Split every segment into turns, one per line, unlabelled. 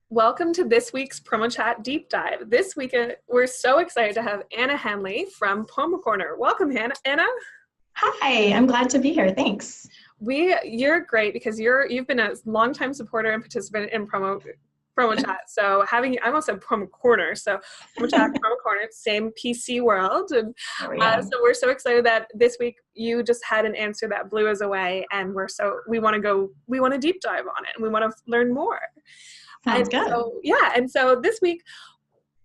Welcome to this week's PromoChat Deep Dive. This week, we're so excited to have Anna Henley from Promo Corner. Welcome, Anna.
Hi, I'm glad to be here. Thanks.
You're great because you've been a longtime supporter and participant in PromoChat. So I almost said Promo Corner. So PromoChat, Promo Corner, same PC world. And so we're so excited that this week you just had an answer that blew us away, and we want to deep dive on it, and we want to learn more.
Sounds good.
And so this week,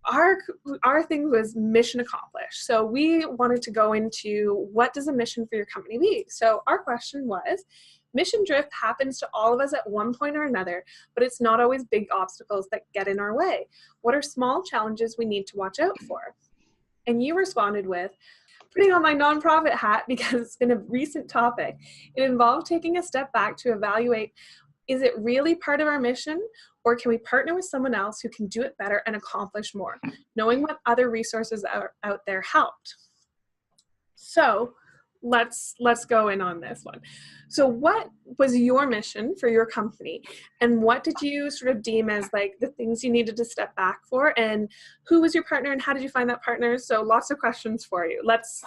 our thing was mission accomplished. So we wanted to go into what does a mission for your company be? So our question was, mission drift happens to all of us at one point or another, but it's not always big obstacles that get in our way. What are small challenges we need to watch out for? And you responded with, putting on my nonprofit hat because it's been a recent topic. It involved taking a step back to evaluate, is it really part of our mission? Or can we partner with someone else who can do it better and accomplish more? Knowing what other resources are out there helped. So let's go in on this one. So what was your mission for your company? And what did you sort of deem as like the things you needed to step back for? And who was your partner and how did you find that partner? So lots of questions for you. Let's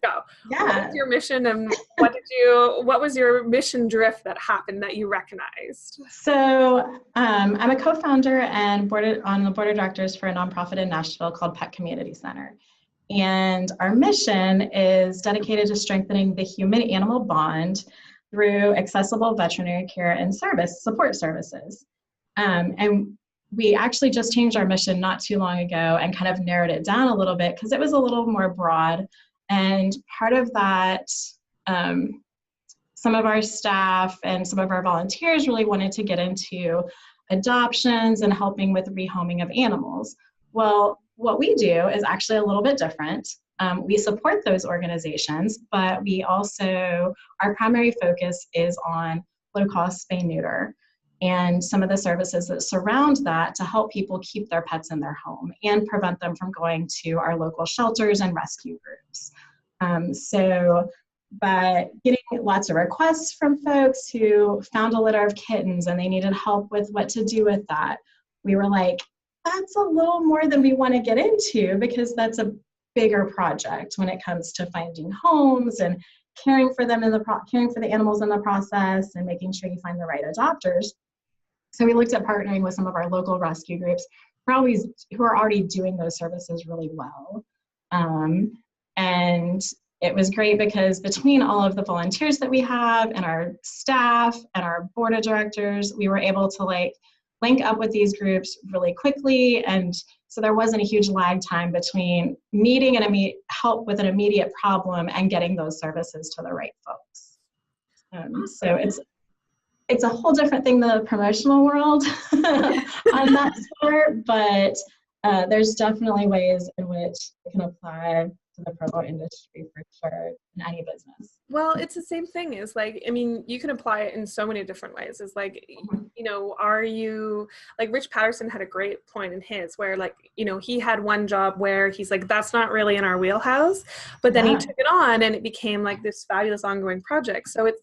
go.
Yeah.
What was your mission and what was your mission drift that happened that you recognized?
So I'm a co-founder and on the board of directors for a nonprofit in Nashville called Peck Community Center. And our mission is dedicated to strengthening the human-animal bond through accessible veterinary care and support services. And we actually just changed our mission not too long ago and kind of narrowed it down a little bit because it was a little more broad. And part of that, some of our staff and some of our volunteers really wanted to get into adoptions and helping with rehoming of animals. Well, what we do is actually a little bit different. We support those organizations, but our primary focus is on low-cost spay-neuter and some of the services that surround that to help people keep their pets in their home and prevent them from going to our local shelters and rescue groups. But getting lots of requests from folks who found a litter of kittens and they needed help with what to do with that, we were like, that's a little more than we want to get into because that's a bigger project when it comes to finding homes and caring for them caring for the animals in the process and making sure you find the right adopters. So we looked at partnering with some of our local rescue groups who are already doing those services really well. And it was great because between all of the volunteers that we have and our staff and our board of directors, we were able to link up with these groups really quickly. And so there wasn't a huge lag time between needing help with an immediate problem and getting those services to the right folks. So it's a whole different thing than the promotional world on that score, but there's definitely ways in which it can apply to the promo industry for sure in any business.
Well, it's the same thing. Is you can apply it in so many different ways. It's are you Rich Patterson had a great point in his where he had one job where he's like, that's not really in our wheelhouse, but then he took it on and it became this fabulous ongoing project. So it's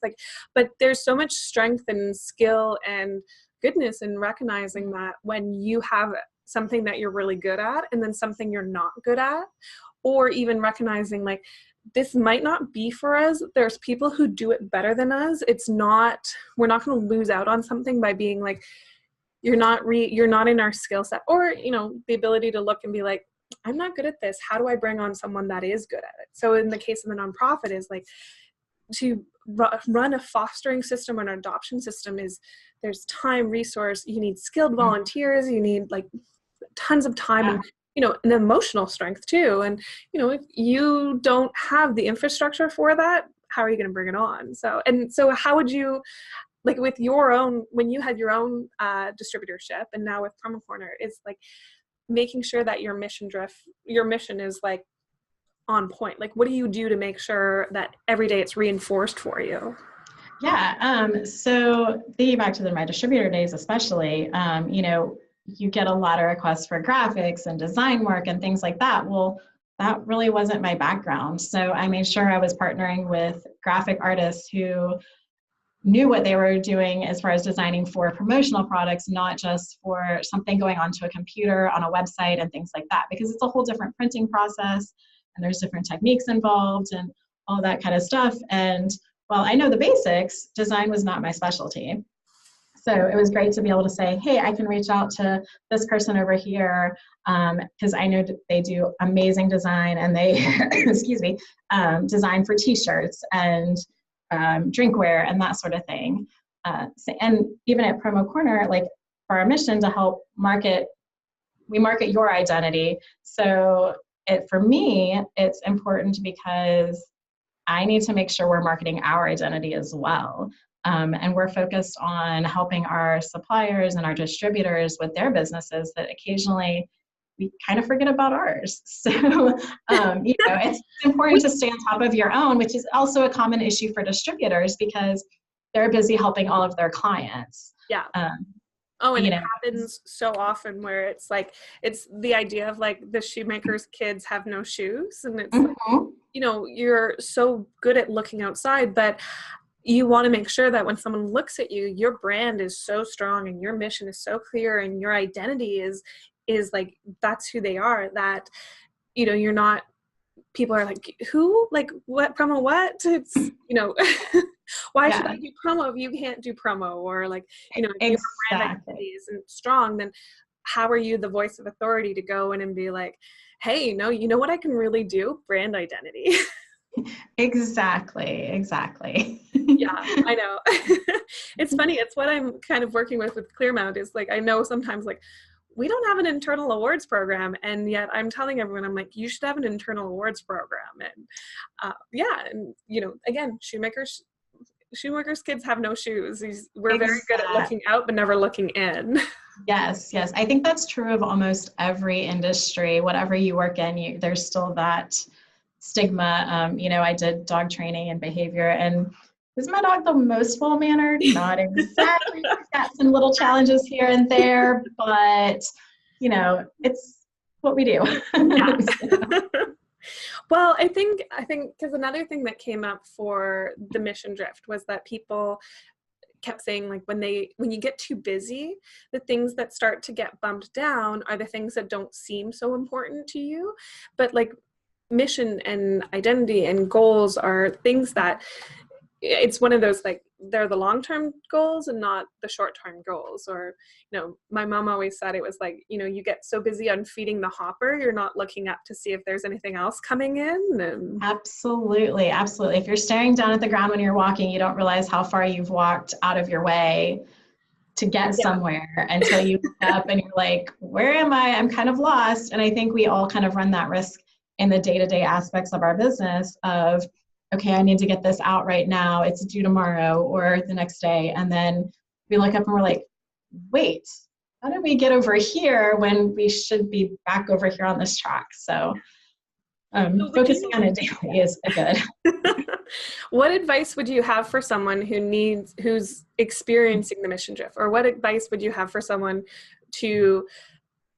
but there's so much strength and skill and goodness in recognizing that when you have something that you're really good at and then something you're not good at, or even recognizing this might not be for us. There's people who do it better than us. We're not going to lose out on something by being you're not in our skill set, or, the ability to look and be like, I'm not good at this. How do I bring on someone that is good at it? So in the case of the nonprofit is to run a fostering system or an adoption system there's time, resource, you need skilled volunteers, you need tons of time and an emotional strength too. And, if you don't have the infrastructure for that, how are you going to bring it on? So how would you, with your own, when you had your own distributorship and now with Promo Corner, is making sure that your mission is on point. What do you do to make sure that every day it's reinforced for you?
Yeah. So thinking back to my distributor days, especially, you get a lot of requests for graphics and design work and things like that. Well, that really wasn't my background. So I made sure I was partnering with graphic artists who knew what they were doing as far as designing for promotional products, not just for something going onto a computer on a website and things like that, because it's a whole different printing process and there's different techniques involved and all that kind of stuff. And while I know the basics, design was not my specialty. So it was great to be able to say, hey, I can reach out to this person over here because I know they do amazing design and they, excuse me, design for t-shirts and drinkware and that sort of thing. And even at Promo Corner, like for our mission to help market, we market your identity. So for me, it's important because I need to make sure we're marketing our identity as well. And we're focused on helping our suppliers and our distributors with their businesses that occasionally we kind of forget about ours. So, it's important to stay on top of your own, which is also a common issue for distributors because they're busy helping all of their clients.
Yeah. It happens so often where it's like, it's the idea of like the shoemaker's kids have no shoes. And it's like, you're so good at looking outside, but you want to make sure that when someone looks at you, your brand is so strong and your mission is so clear and your identity is like, that's who they are, that, you're not, people are like, who, like what promo, what, it's, why should I do promo if you can't do promo? Or like, if your brand identity isn't strong, then how are you the voice of authority to go in and be like, hey, no, you know what I can really do? Brand identity.
Exactly.
Yeah, I know. It's funny. It's what I'm kind of working with Clearmount is like, I know sometimes like we don't have an internal awards program. And yet I'm telling everyone, I'm like, you should have an internal awards program. And again, shoemakers kids have no shoes. We're very good at looking out, but never looking in.
Yes. I think that's true of almost every industry. Whatever you work in, there's still that stigma. I did dog training and behavior, and is my dog the most well-mannered? Not exactly. He's got some little challenges here and there, but it's what we do.
Yeah. Well, I think because another thing that came up for the mission drift was that people kept saying like when you get too busy, the things that start to get bumped down are the things that don't seem so important to you. But like mission and identity and goals are things that it's one of those, like, they're the long-term goals and not the short-term goals. Or, my mom always said it was like, you get so busy on feeding the hopper, you're not looking up to see if there's anything else coming in. And
Absolutely. If you're staring down at the ground when you're walking, you don't realize how far you've walked out of your way to get somewhere until you look up and you're like, where am I? I'm kind of lost. And I think we all kind of run that risk in the day-to-day aspects of our business of, okay, I need to get this out right now. It's due tomorrow or the next day. And then we look up and we're like, wait, how did we get over here when we should be back over here on this track? So focusing on it daily is good.
What advice would you have for someone who's experiencing the mission drift? Or what advice would you have for someone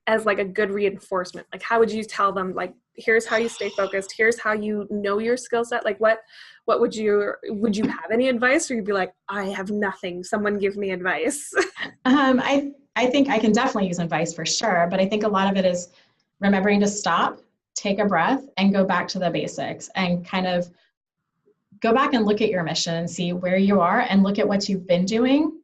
as like a good reinforcement? Like, how would you tell them, like, here's how you stay focused, here's how you know your skill set? Like, what would you have any advice, or you'd be like, I have nothing, someone give me advice?
I think I can definitely use advice for sure, but I think a lot of it is remembering to stop, take a breath, and go back to the basics and kind of go back and look at your mission and see where you are and look at what you've been doing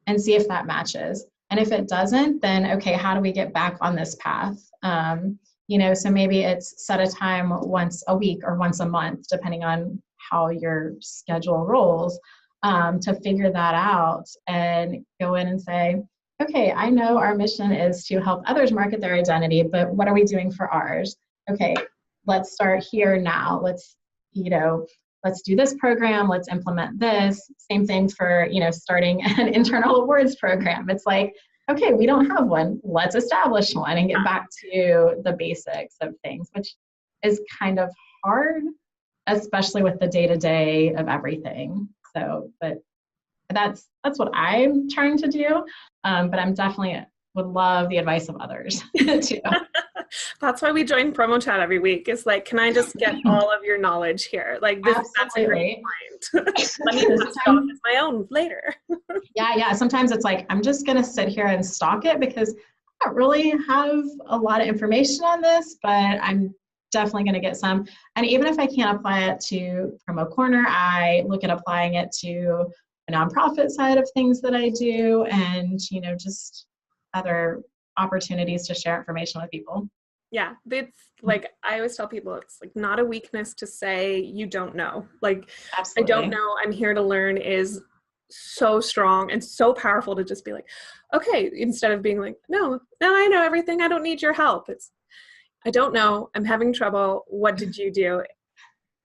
and see if that matches. And if it doesn't, then okay, how do we get back on this path? So maybe it's set a time once a week or once a month, depending on how your schedule rolls, to figure that out and go in and say, okay, I know our mission is to help others market their identity, but what are we doing for ours? Okay, let's start here now. Let's do this program. Let's implement this. Same thing for, starting an internal awards program. It's like, okay, we don't have one. Let's establish one and get back to the basics of things, which is kind of hard, especially with the day-to-day of everything. So, but that's what I'm trying to do. But I'm definitely would love the advice of others too.
That's why we join PromoChat every week. It's like, can I just get all of your knowledge here? Like that's a great point. Let me stock as my own later.
Yeah. Sometimes it's like, I'm just going to sit here and stock it because I don't really have a lot of information on this, but I'm definitely going to get some. And even if I can't apply it to Promo Corner, I look at applying it to a nonprofit side of things that I do, and, you know, just other opportunities to share information with people.
Yeah, it's like, I always tell people, it's like not a weakness to say you don't know. Like,
Absolutely.
I don't know, I'm here to learn is so strong and so powerful, to just be like, okay, instead of being like, no, I know everything, I don't need your help. It's, I don't know, I'm having trouble, what did you do?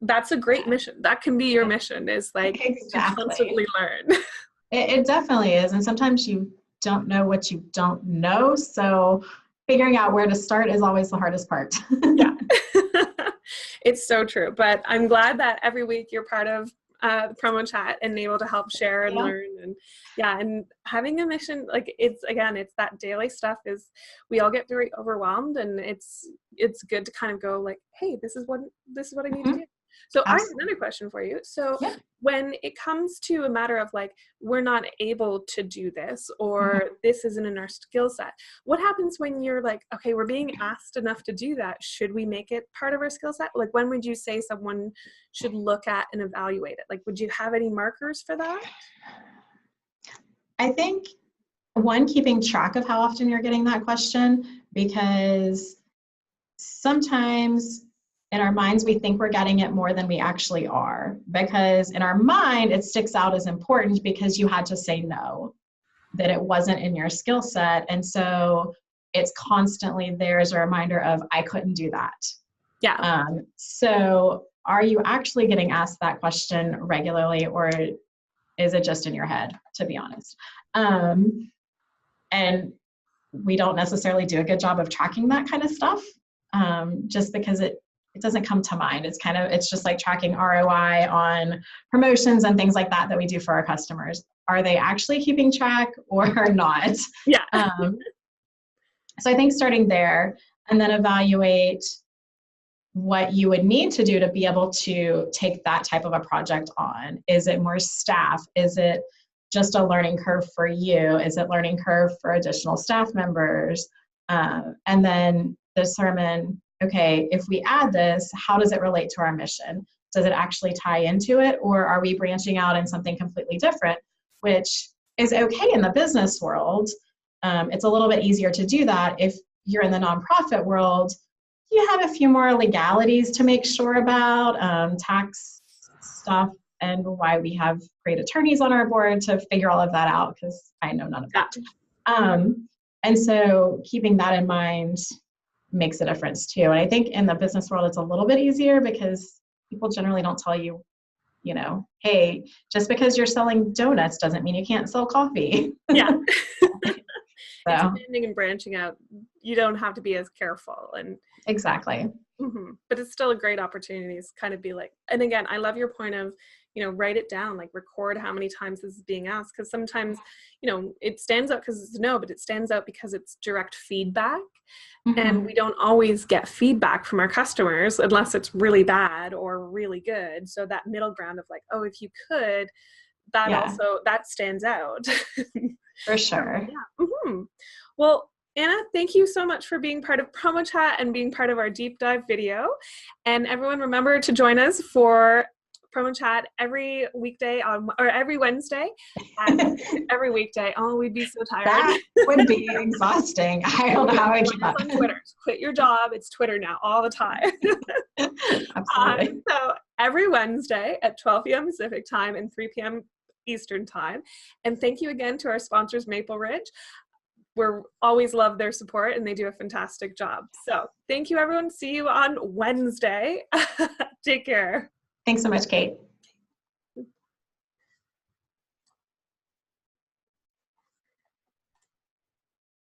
That's a great mission. That can be your mission, is like to constantly learn.
It definitely is. And sometimes you don't know what you don't know. So figuring out where to start is always the hardest part.
Yeah, it's so true. But I'm glad that every week you're part of PromoChat and able to help share and learn. And and having a mission, like, it's that daily stuff, is we all get very overwhelmed, and it's good to kind of go like, hey, this is what I need to do. So I have another question for you. So when it comes to a matter of like, we're not able to do this, or this isn't in our skill set, what happens when you're like, okay, we're being asked enough to do that, should we make it part of our skill set? Like, when would you say someone should look at and evaluate it? Like, would you have any markers for that?
I think, one, keeping track of how often you're getting that question, because sometimes in our minds, we think we're getting it more than we actually are, because in our mind, it sticks out as important because you had to say no, that it wasn't in your skill set. And so it's constantly there as a reminder of, I couldn't do that.
Yeah.
So are you actually getting asked that question regularly, or is it just in your head, to be honest? And we don't necessarily do a good job of tracking that kind of stuff, just because it doesn't come to mind. It's just like tracking ROI on promotions and things like that we do for our customers. Are they actually keeping track or not?
Yeah.
So I think starting there, and then evaluate what you would need to do to be able to take that type of a project on. Is it more staff? Is it just a learning curve for you? Is it learning curve for additional staff members? And then determine, okay, if we add this, how does it relate to our mission? Does it actually tie into it, or are we branching out in something completely different, which is okay in the business world. It's a little bit easier to do that. If you're in the nonprofit world, you have a few more legalities to make sure about, tax stuff, and why we have great attorneys on our board to figure all of that out, because I know none of that. And so keeping that in mind makes a difference too. And I think in the business world, it's a little bit easier because people generally don't tell you, you know, hey, just because you're selling donuts doesn't mean you can't sell coffee.
Yeah.
So,
expanding and branching out, you don't have to be as careful. And
exactly.
But it's still a great opportunity to kind of be like, and again, I love your point of, you know, write it down, like record how many times this is being asked. Because sometimes, you know, it stands out because it's no, but it stands out because it's direct feedback. And we don't always get feedback from our customers unless it's really bad or really good. So that middle ground of like, oh, if you could, that also, that stands out.
For sure.
Well, Anna, thank you so much for being part of PromoChat and being part of our deep dive video. And everyone, remember to join us for PromoChat every weekday or every Wednesday. Every weekday. Oh, we'd be so tired.
That would be exhausting. I don't know how I keep up.
On Twitter. Quit your job. It's Twitter now all the time.
Absolutely.
So every Wednesday at 12 p.m. Pacific time and 3 p.m. Eastern time. And thank you again to our sponsors, Maple Ridge. We're always love their support, and they do a fantastic job. So thank you, everyone. See you on Wednesday. Take care.
Thanks so much, Kate.